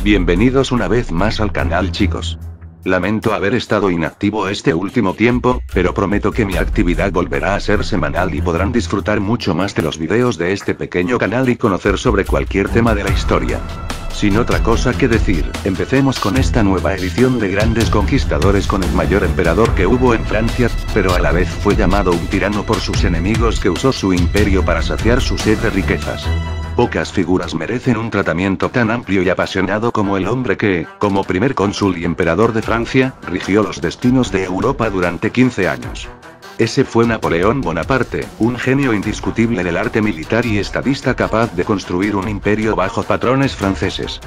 Bienvenidos una vez más al canal, chicos. Lamento haber estado inactivo este último tiempo, pero prometo que mi actividad volverá a ser semanal y podrán disfrutar mucho más de los videos de este pequeño canal y conocer sobre cualquier tema de la historia. Sin otra cosa que decir, empecemos con esta nueva edición de Grandes Conquistadores con el mayor emperador que hubo en Francia, pero a la vez fue llamado un tirano por sus enemigos que usó su imperio para saciar su sed de riquezas. Pocas figuras merecen un tratamiento tan amplio y apasionado como el hombre que, como primer cónsul y emperador de Francia, rigió los destinos de Europa durante 15 años. Ese fue Napoleón Bonaparte, un genio indiscutible del arte militar y estadista capaz de construir un imperio bajo patrones franceses.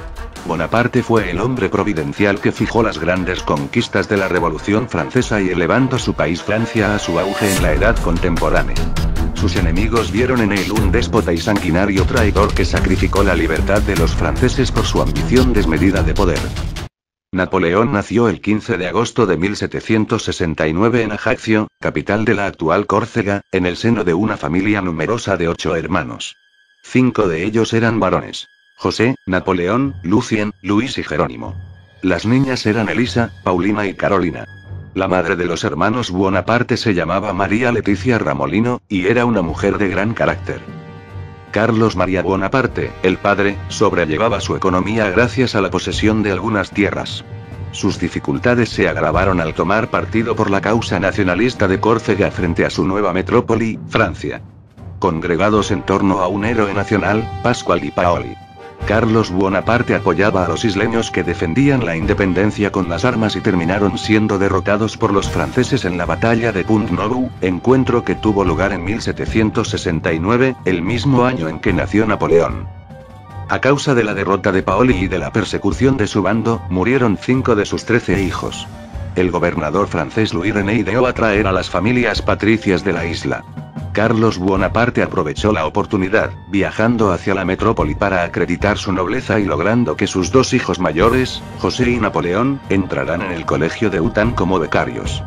Bonaparte fue el hombre providencial que fijó las grandes conquistas de la Revolución Francesa y elevando su país Francia a su auge en la edad contemporánea. Sus enemigos vieron en él un déspota y sanguinario traidor que sacrificó la libertad de los franceses por su ambición desmedida de poder. Napoleón nació el 15 de agosto de 1769 en Ajaccio, capital de la actual Córcega, en el seno de una familia numerosa de 8 hermanos. 5 de ellos eran varones: José, Napoleón, Lucien, Luis y Jerónimo. Las niñas eran Elisa, Paulina y Carolina. La madre de los hermanos Bonaparte se llamaba María Leticia Ramolino, y era una mujer de gran carácter. Carlos María Bonaparte, el padre, sobrellevaba su economía gracias a la posesión de algunas tierras. Sus dificultades se agravaron al tomar partido por la causa nacionalista de Córcega frente a su nueva metrópoli, Francia. Congregados en torno a un héroe nacional, Pascual y Paoli, Carlos Bonaparte apoyaba a los isleños que defendían la independencia con las armas y terminaron siendo derrotados por los franceses en la batalla de Pont Nou, encuentro que tuvo lugar en 1769, el mismo año en que nació Napoleón. A causa de la derrota de Paoli y de la persecución de su bando, murieron 5 de sus 13 hijos. El gobernador francés Louis René ideó atraer a las familias patricias de la isla. Carlos Bonaparte aprovechó la oportunidad, viajando hacia la metrópoli para acreditar su nobleza y logrando que sus 2 hijos mayores, José y Napoleón, entraran en el colegio de Eton como becarios.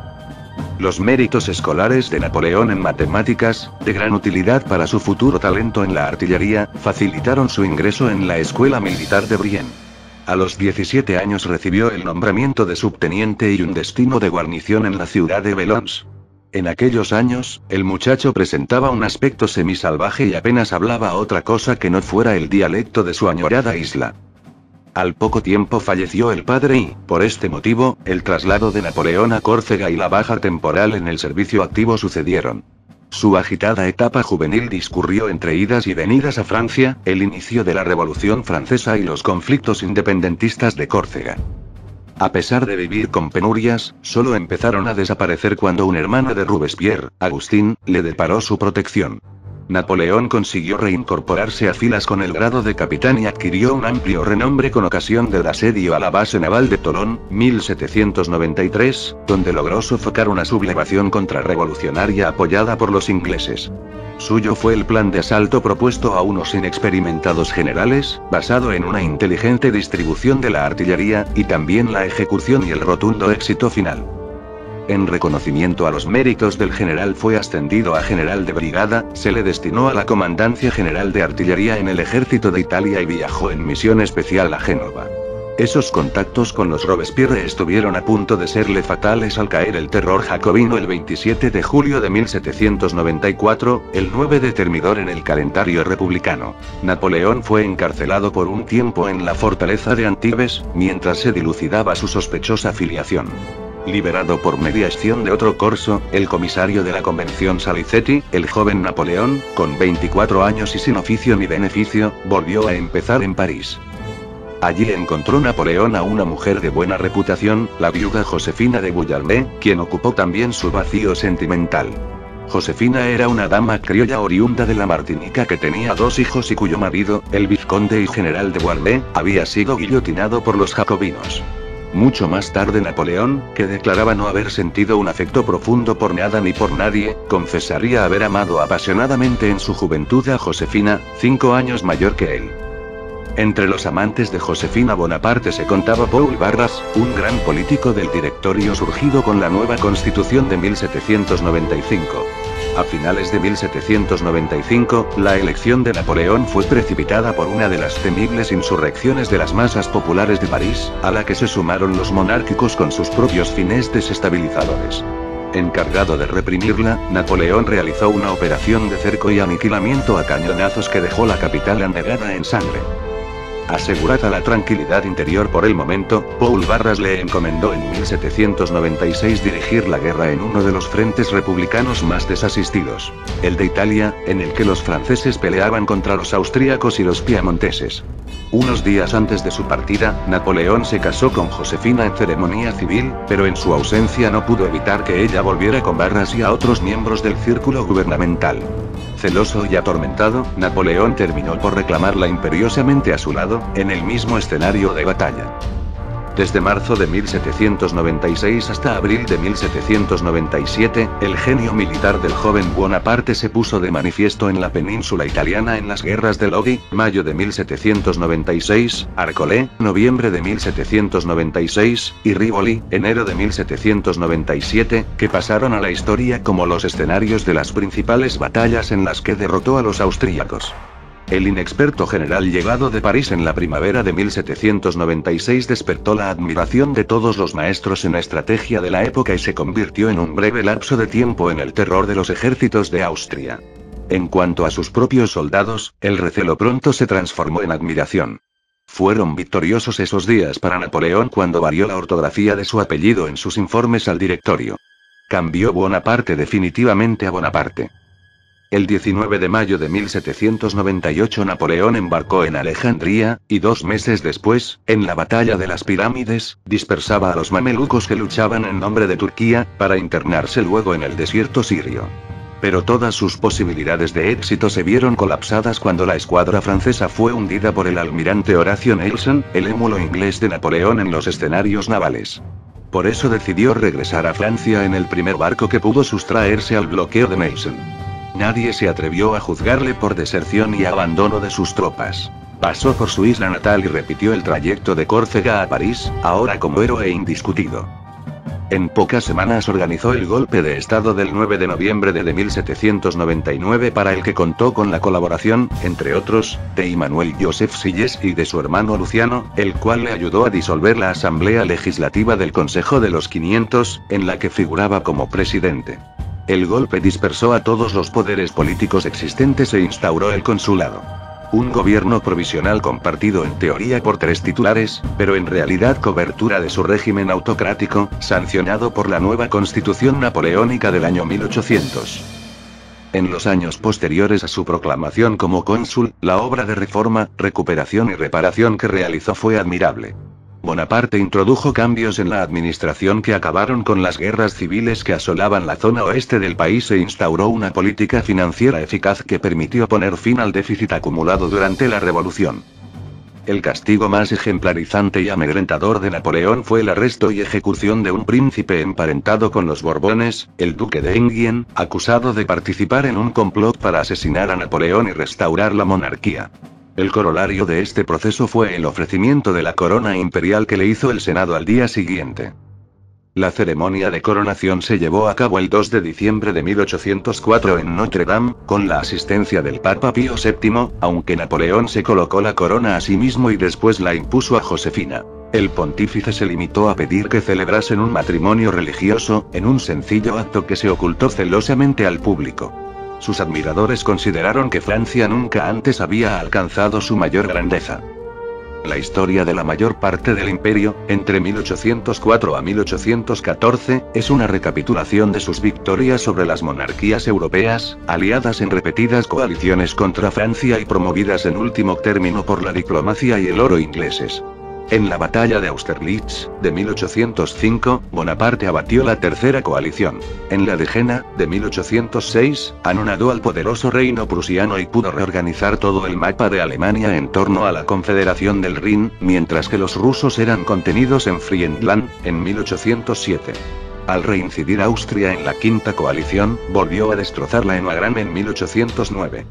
Los méritos escolares de Napoleón en matemáticas, de gran utilidad para su futuro talento en la artillería, facilitaron su ingreso en la escuela militar de Brienne. A los 17 años recibió el nombramiento de subteniente y un destino de guarnición en la ciudad de Belons. En aquellos años, el muchacho presentaba un aspecto semisalvaje y apenas hablaba otra cosa que no fuera el dialecto de su añorada isla. Al poco tiempo falleció el padre y, por este motivo, el traslado de Napoleón a Córcega y la baja temporal en el servicio activo sucedieron. Su agitada etapa juvenil discurrió entre idas y venidas a Francia, el inicio de la Revolución Francesa y los conflictos independentistas de Córcega. A pesar de vivir con penurias, solo empezaron a desaparecer cuando un hermano de Robespierre, Agustín, le deparó su protección. Napoleón consiguió reincorporarse a filas con el grado de capitán y adquirió un amplio renombre con ocasión del asedio a la base naval de Tolón, 1793, donde logró sofocar una sublevación contrarrevolucionaria apoyada por los ingleses. Suyo fue el plan de asalto propuesto a unos inexperimentados generales, basado en una inteligente distribución de la artillería, y también la ejecución y el rotundo éxito final. En reconocimiento a los méritos del general fue ascendido a general de brigada, se le destinó a la comandancia general de artillería en el ejército de Italia y viajó en misión especial a Génova. Esos contactos con los Robespierre estuvieron a punto de serle fatales al caer el terror jacobino el 27 de julio de 1794, el 9 de Termidor en el calendario republicano. Napoleón fue encarcelado por un tiempo en la fortaleza de Antibes, mientras se dilucidaba su sospechosa filiación. Liberado por mediación de otro corso, el comisario de la convención Salicetti, el joven Napoleón, con 24 años y sin oficio ni beneficio, volvió a empezar en París. Allí encontró Napoleón a una mujer de buena reputación, la viuda Josefina de Beauharnais, quien ocupó también su vacío sentimental. Josefina era una dama criolla oriunda de la Martinica que tenía 2 hijos y cuyo marido, el vizconde y general de Beauharnais, había sido guillotinado por los jacobinos. Mucho más tarde Napoleón, que declaraba no haber sentido un afecto profundo por nada ni por nadie, confesaría haber amado apasionadamente en su juventud a Josefina, 5 años mayor que él. Entre los amantes de Josefina Bonaparte se contaba Paul Barras, un gran político del Directorio surgido con la nueva Constitución de 1795. A finales de 1795, la elección de Napoleón fue precipitada por una de las temibles insurrecciones de las masas populares de París, a la que se sumaron los monárquicos con sus propios fines desestabilizadores. Encargado de reprimirla, Napoleón realizó una operación de cerco y aniquilamiento a cañonazos que dejó la capital anegada en sangre. Asegurada la tranquilidad interior por el momento, Paul Barras le encomendó en 1796 dirigir la guerra en uno de los frentes republicanos más desasistidos, el de Italia, en el que los franceses peleaban contra los austríacos y los piamonteses. Unos días antes de su partida, Napoleón se casó con Josefina en ceremonia civil, pero en su ausencia no pudo evitar que ella volviera con Barras y a otros miembros del círculo gubernamental. Celoso y atormentado, Napoleón terminó por reclamarla imperiosamente a su lado, en el mismo escenario de batalla. Desde marzo de 1796 hasta abril de 1797, el genio militar del joven Bonaparte se puso de manifiesto en la península italiana en las guerras de Lodi, mayo de 1796, Arcolé, noviembre de 1796, y Rivoli, enero de 1797, que pasaron a la historia como los escenarios de las principales batallas en las que derrotó a los austríacos. El inexperto general llegado de París en la primavera de 1796 despertó la admiración de todos los maestros en estrategia de la época y se convirtió en un breve lapso de tiempo en el terror de los ejércitos de Austria. En cuanto a sus propios soldados, el recelo pronto se transformó en admiración. Fueron victoriosos esos días para Napoleón cuando varió la ortografía de su apellido en sus informes al directorio. Cambió Bonaparte definitivamente a Bonaparte. El 19 de mayo de 1798 Napoleón embarcó en Alejandría, y 2 meses después, en la batalla de las pirámides, dispersaba a los mamelucos que luchaban en nombre de Turquía, para internarse luego en el desierto sirio. Pero todas sus posibilidades de éxito se vieron colapsadas cuando la escuadra francesa fue hundida por el almirante Horatio Nelson, el émulo inglés de Napoleón en los escenarios navales. Por eso decidió regresar a Francia en el primer barco que pudo sustraerse al bloqueo de Nelson. Nadie se atrevió a juzgarle por deserción y abandono de sus tropas. Pasó por su isla natal y repitió el trayecto de Córcega a París, ahora como héroe indiscutido. En pocas semanas organizó el golpe de estado del 9 de noviembre de 1799 para el que contó con la colaboración, entre otros, de Emmanuel Joseph Silles y de su hermano Luciano, el cual le ayudó a disolver la Asamblea Legislativa del Consejo de los 500, en la que figuraba como presidente. El golpe dispersó a todos los poderes políticos existentes e instauró el consulado. Un gobierno provisional compartido en teoría por 3 titulares, pero en realidad cobertura de su régimen autocrático, sancionado por la nueva Constitución napoleónica del año 1800. En los años posteriores a su proclamación como cónsul, la obra de reforma, recuperación y reparación que realizó fue admirable. Bonaparte introdujo cambios en la administración que acabaron con las guerras civiles que asolaban la zona oeste del país e instauró una política financiera eficaz que permitió poner fin al déficit acumulado durante la Revolución. El castigo más ejemplarizante y amedrentador de Napoleón fue el arresto y ejecución de un príncipe emparentado con los Borbones, el duque de Enghien, acusado de participar en un complot para asesinar a Napoleón y restaurar la monarquía. El corolario de este proceso fue el ofrecimiento de la corona imperial que le hizo el Senado al día siguiente. La ceremonia de coronación se llevó a cabo el 2 de diciembre de 1804 en Notre Dame, con la asistencia del Papa Pío VII, aunque Napoleón se colocó la corona a sí mismo y después la impuso a Josefina. El pontífice se limitó a pedir que celebrasen un matrimonio religioso, en un sencillo acto que se ocultó celosamente al público. Sus admiradores consideraron que Francia nunca antes había alcanzado su mayor grandeza. La historia de la mayor parte del imperio, entre 1804 a 1814, es una recapitulación de sus victorias sobre las monarquías europeas, aliadas en repetidas coaliciones contra Francia y promovidas en último término por la diplomacia y el oro ingleses. En la batalla de Austerlitz, de 1805, Bonaparte abatió la tercera coalición. En la de Jena, de 1806, anonadó al poderoso reino prusiano y pudo reorganizar todo el mapa de Alemania en torno a la Confederación del Rin, mientras que los rusos eran contenidos en Friedland, en 1807. Al reincidir Austria en la quinta coalición, volvió a destrozarla en Wagram en 1809.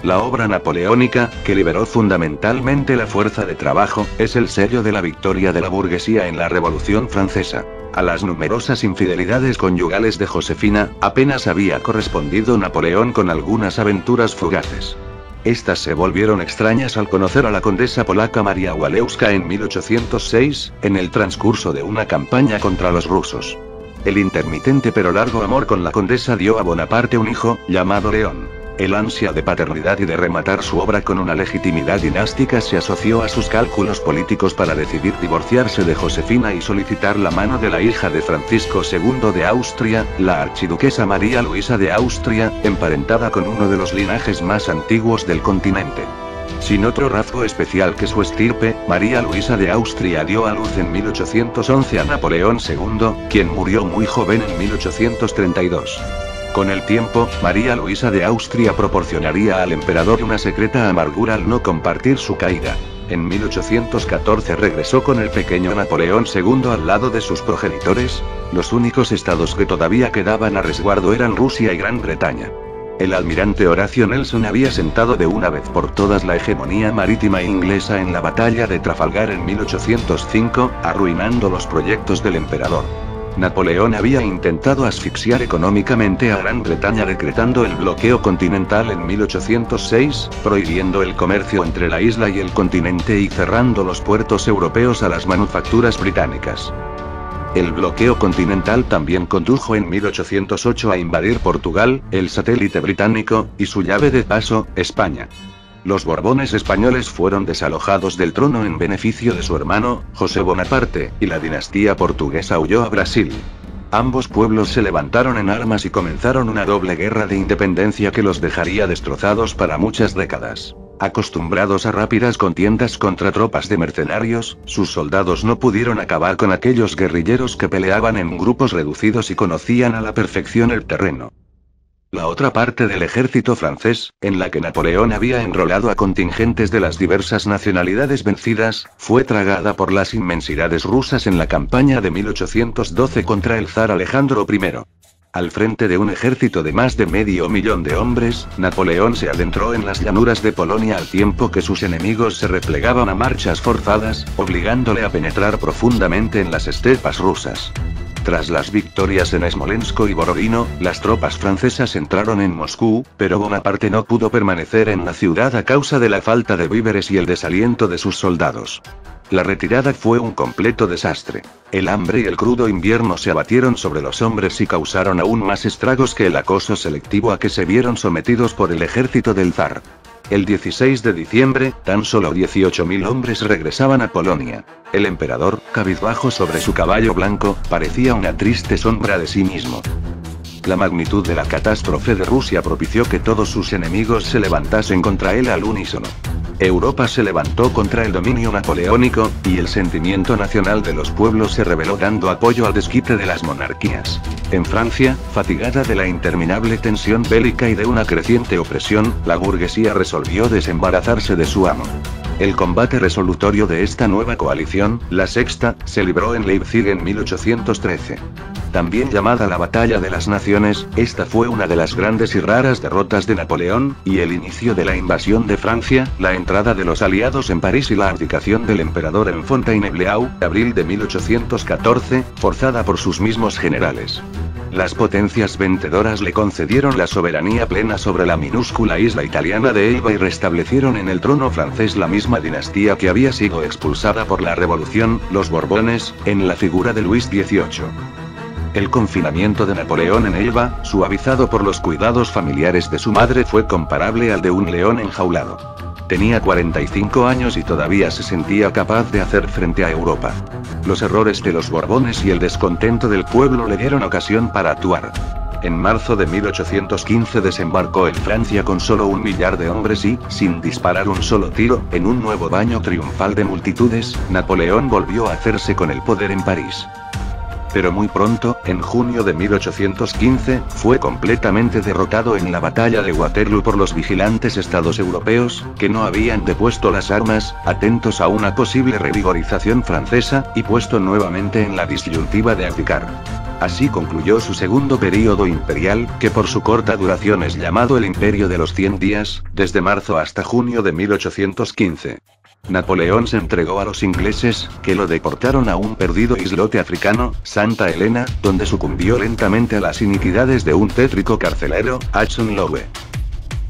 La obra napoleónica, que liberó fundamentalmente la fuerza de trabajo, es el sello de la victoria de la burguesía en la Revolución Francesa. A las numerosas infidelidades conyugales de Josefina, apenas había correspondido Napoleón con algunas aventuras fugaces. Estas se volvieron extrañas al conocer a la condesa polaca María Walewska en 1806, en el transcurso de una campaña contra los rusos. El intermitente pero largo amor con la condesa dio a Bonaparte un hijo, llamado León. El ansia de paternidad y de rematar su obra con una legitimidad dinástica se asoció a sus cálculos políticos para decidir divorciarse de Josefina y solicitar la mano de la hija de Francisco II de Austria, la archiduquesa María Luisa de Austria, emparentada con uno de los linajes más antiguos del continente. Sin otro rasgo especial que su estirpe, María Luisa de Austria dio a luz en 1811 a Napoleón II, quien murió muy joven en 1832. Con el tiempo, María Luisa de Austria proporcionaría al emperador una secreta amargura al no compartir su caída. En 1814 regresó con el pequeño Napoleón II al lado de sus progenitores. Los únicos estados que todavía quedaban a resguardo eran Rusia y Gran Bretaña. El almirante Horacio Nelson había sentado de una vez por todas la hegemonía marítima inglesa en la batalla de Trafalgar en 1805, arruinando los proyectos del emperador. Napoleón había intentado asfixiar económicamente a Gran Bretaña decretando el bloqueo continental en 1806, prohibiendo el comercio entre la isla y el continente y cerrando los puertos europeos a las manufacturas británicas. El bloqueo continental también condujo en 1808 a invadir Portugal, el satélite británico, y su llave de paso, España. Los Borbones españoles fueron desalojados del trono en beneficio de su hermano, José Bonaparte, y la dinastía portuguesa huyó a Brasil. Ambos pueblos se levantaron en armas y comenzaron una doble guerra de independencia que los dejaría destrozados para muchas décadas. Acostumbrados a rápidas contiendas contra tropas de mercenarios, sus soldados no pudieron acabar con aquellos guerrilleros que peleaban en grupos reducidos y conocían a la perfección el terreno. La otra parte del ejército francés, en la que Napoleón había enrolado a contingentes de las diversas nacionalidades vencidas, fue tragada por las inmensidades rusas en la campaña de 1812 contra el zar Alejandro I. Al frente de un ejército de más de 500.000 de hombres, Napoleón se adentró en las llanuras de Polonia al tiempo que sus enemigos se replegaban a marchas forzadas, obligándole a penetrar profundamente en las estepas rusas. Tras las victorias en Smolensk y Borodino, las tropas francesas entraron en Moscú, pero Bonaparte no pudo permanecer en la ciudad a causa de la falta de víveres y el desaliento de sus soldados. La retirada fue un completo desastre. El hambre y el crudo invierno se abatieron sobre los hombres y causaron aún más estragos que el acoso selectivo a que se vieron sometidos por el ejército del zar. El 16 de diciembre, tan solo 18.000 hombres regresaban a Polonia. El emperador, cabizbajo sobre su caballo blanco, parecía una triste sombra de sí mismo. La magnitud de la catástrofe de Rusia propició que todos sus enemigos se levantasen contra él al unísono. Europa se levantó contra el dominio napoleónico, y el sentimiento nacional de los pueblos se rebeló dando apoyo al desquite de las monarquías. En Francia, fatigada de la interminable tensión bélica y de una creciente opresión, la burguesía resolvió desembarazarse de su amo. El combate resolutorio de esta nueva coalición, la Sexta, se libró en Leipzig en 1813. También llamada la Batalla de las Naciones, esta fue una de las grandes y raras derrotas de Napoleón, y el inicio de la invasión de Francia, la entrada de los aliados en París y la abdicación del emperador en Fontainebleau, abril de 1814, forzada por sus mismos generales. Las potencias vencedoras le concedieron la soberanía plena sobre la minúscula isla italiana de Elba y restablecieron en el trono francés la misma dinastía que había sido expulsada por la Revolución, los Borbones, en la figura de Luis XVIII. El confinamiento de Napoleón en Elba, suavizado por los cuidados familiares de su madre, fue comparable al de un león enjaulado. Tenía 45 años y todavía se sentía capaz de hacer frente a Europa. Los errores de los Borbones y el descontento del pueblo le dieron ocasión para actuar. En marzo de 1815 desembarcó en Francia con solo 1 millar de hombres y, sin disparar un solo tiro, en un nuevo baño triunfal de multitudes, Napoleón volvió a hacerse con el poder en París. Pero muy pronto, en junio de 1815, fue completamente derrotado en la batalla de Waterloo por los vigilantes estados europeos, que no habían depuesto las armas, atentos a una posible revigorización francesa, y puesto nuevamente en la disyuntiva de abdicar. Así concluyó su segundo período imperial, que por su corta duración es llamado el Imperio de los 100 días, desde marzo hasta junio de 1815. Napoleón se entregó a los ingleses, que lo deportaron a un perdido islote africano, Santa Helena, donde sucumbió lentamente a las iniquidades de un tétrico carcelero, Hudson Lowe.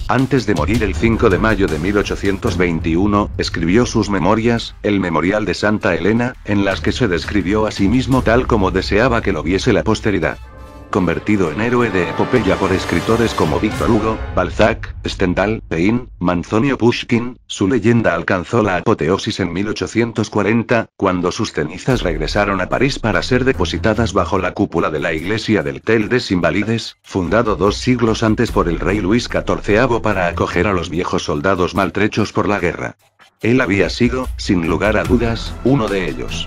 Antes de morir el 5 de mayo de 1821, escribió sus memorias, El Memorial de Santa Helena, en las que se describió a sí mismo tal como deseaba que lo viese la posteridad. Convertido en héroe de epopeya por escritores como Víctor Hugo, Balzac, Stendhal, Heine, Manzoni o Pushkin, su leyenda alcanzó la apoteosis en 1840, cuando sus cenizas regresaron a París para ser depositadas bajo la cúpula de la iglesia del Tel des Invalides, fundado 2 siglos antes por el rey Luis XIV para acoger a los viejos soldados maltrechos por la guerra. Él había sido, sin lugar a dudas, uno de ellos.